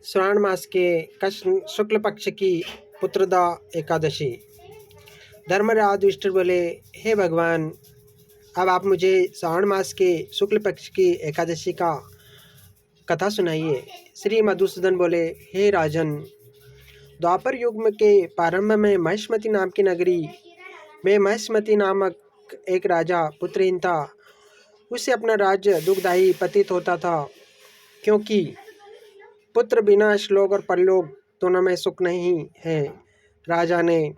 श्रावण मास के कृष्ण शुक्ल पक्ष की पुत्रदा एकादशी। धर्मराज युधिष्ठिर बोले, हे भगवान, अब आप मुझे श्रावण मास के शुक्ल पक्ष की एकादशी का कथा सुनाइए। श्री मधुसूदन बोले, हे राजन, द्वापर युग के प्रारंभ में महिष्मती नाम की नगरी में महिष्मती नामक एक राजा पुत्रहीन था। उसे अपना राज्य दुखदायी प्रतीत होता था, क्योंकि पुत्र बिना श्लोक और परलोक दोनों में सुख नहीं है। राजा ने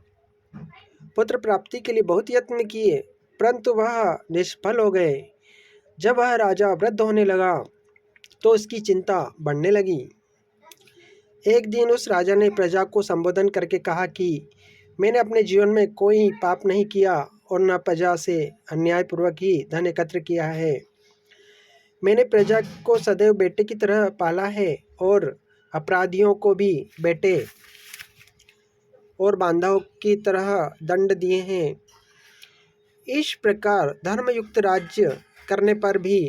पुत्र प्राप्ति के लिए बहुत यत्न किए, परंतु वह निष्फल हो गए। जब वह राजा वृद्ध होने लगा तो उसकी चिंता बढ़ने लगी। एक दिन उस राजा ने प्रजा को संबोधन करके कहा कि मैंने अपने जीवन में कोई पाप नहीं किया और न प्रजा से अन्यायपूर्वक ही धन एकत्र किया है। मैंने प्रजा को सदैव बेटे की तरह पाला है और अपराधियों को भी बेटे और बांधवों की तरह दंड दिए हैं। इस प्रकार धर्मयुक्त राज्य करने पर भी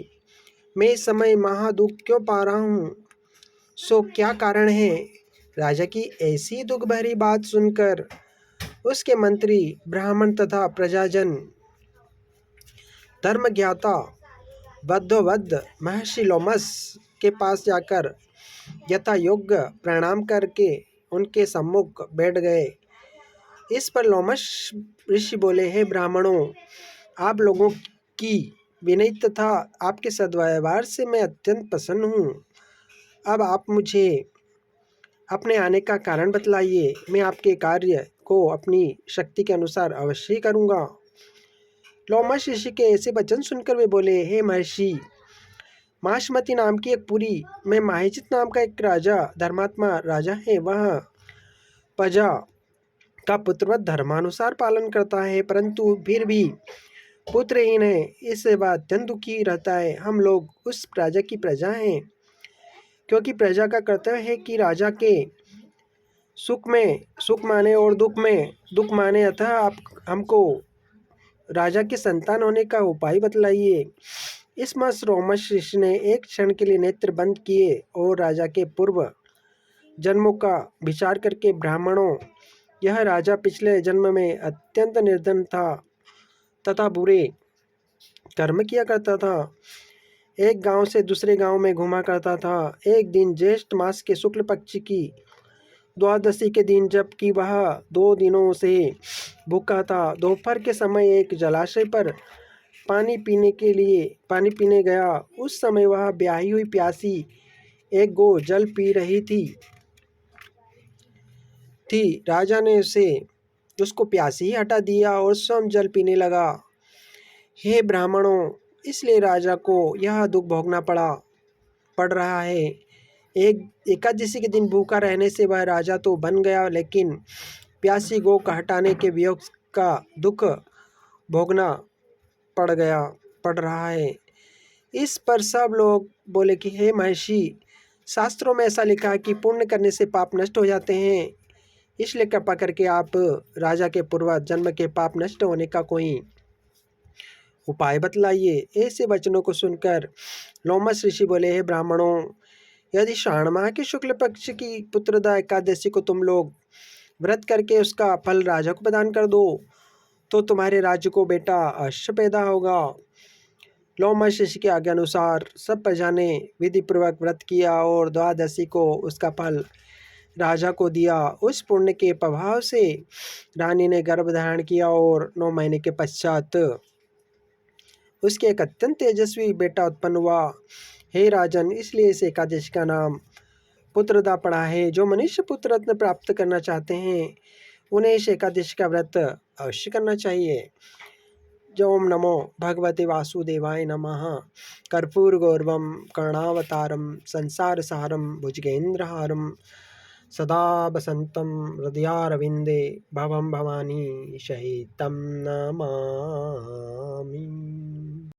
मैं इस समय महादुख क्यों पा रहा हूँ? सो क्या कारण है? राजा की ऐसी दुख भरी बात सुनकर उसके मंत्री, ब्राह्मण तथा प्रजाजन धर्मज्ञाता बद्धोबद्ध महर्षि लोमस के पास जाकर यथा योग्य प्रणाम करके उनके सम्मुख बैठ गए। इस पर लोमस ऋषि बोले, हे ब्राह्मणों, आप लोगों की विनय तथा आपके सद्व्यवहार से मैं अत्यंत प्रसन्न हूँ। अब आप मुझे अपने आने का कारण बतलाइए। मैं आपके कार्य को अपनी शक्ति के अनुसार अवश्य ही करूँगा। लोमस ऋषि के ऐसे वचन सुनकर वे बोले, हे महर्षि, महिष्मती नाम की एक पुरी में महिजित नाम का एक राजा, धर्मात्मा राजा है। वह प्रजा का पुत्रवत धर्मानुसार पालन करता है, परंतु फिर भी पुत्रहीन है। इससे वह अत्यंत दुखी रहता है। हम लोग उस प्रजा की प्रजा हैं, क्योंकि प्रजा का कर्तव्य है कि राजा के सुख में सुख माने और दुख में दुख माने। अतः आप हमको राजा के संतान होने का उपाय बतलाइए। इस मास रोमस ऋषि ने एक क्षण के लिए नेत्र बंद किए और राजा के पूर्व जन्मों का विचार करके, ब्राह्मणों, यह राजा पिछले जन्म में अत्यंत निर्धन था तथा बुरे कर्म किया करता था। एक गांव से दूसरे गांव में घूमा करता था। एक दिन ज्येष्ठ मास के शुक्ल पक्ष की द्वादशी के दिन, जबकि वह 2 दिनों से भूखा था, दोपहर के समय एक जलाशय पर पानी पीने गया। उस समय वह ब्याही हुई प्यासी एक गौ जल पी रही थी। राजा ने उसको प्यासी ही हटा दिया और स्वयं जल पीने लगा। हे ब्राह्मणों, इसलिए राजा को यह दुख भोगना पड़ रहा है। एकादशी के दिन भूखा रहने से वह राजा तो बन गया, लेकिन प्यासी गौ का हटाने के वियोग का दुख भोगना पड़ रहा है। इस पर सब लोग बोले कि हे महर्षि, शास्त्रों में ऐसा लिखा है कि पुण्य करने से पाप नष्ट हो जाते हैं, इसलिए कृपा करके आप राजा के पूर्व जन्म के पाप नष्ट होने का कोई उपाय बतलाइए। ऐसे वचनों को सुनकर लोमस ऋषि बोले, हे ब्राह्मणों, यदि श्रावण माह के शुक्ल पक्ष की पुत्रदा एकादशी को तुम लोग व्रत करके उसका फल राजा को प्रदान कर दो, तो तुम्हारे राज्य को बेटा अवश्य पैदा होगा। लोमस ऋषि के आज्ञा अनुसार सब प्रजा ने विधि पूर्वक व्रत किया और द्वादशी को उसका फल राजा को दिया। उस पुण्य के प्रभाव से रानी ने गर्भ धारण किया और 9 महीने के पश्चात उसके एक अत्यंत तेजस्वी बेटा उत्पन्न हुआ। हे राजन, इसलिए इस एकादशी का नाम पुत्रदा पड़ा है। जो मनुष्य पुत्र रत्न प्राप्त करना चाहते हैं, उन्हें इस एकादशी का व्रत अवश्य करना चाहिए। ओम नमो भगवते वासुदेवाय नमः। कर्पूरगौरवं करुणावतारं संसार सारं भुजगेन्द्रहारं सदा वसन्तं हृदयारविन्दे भवं भवानी सहितं नमामि।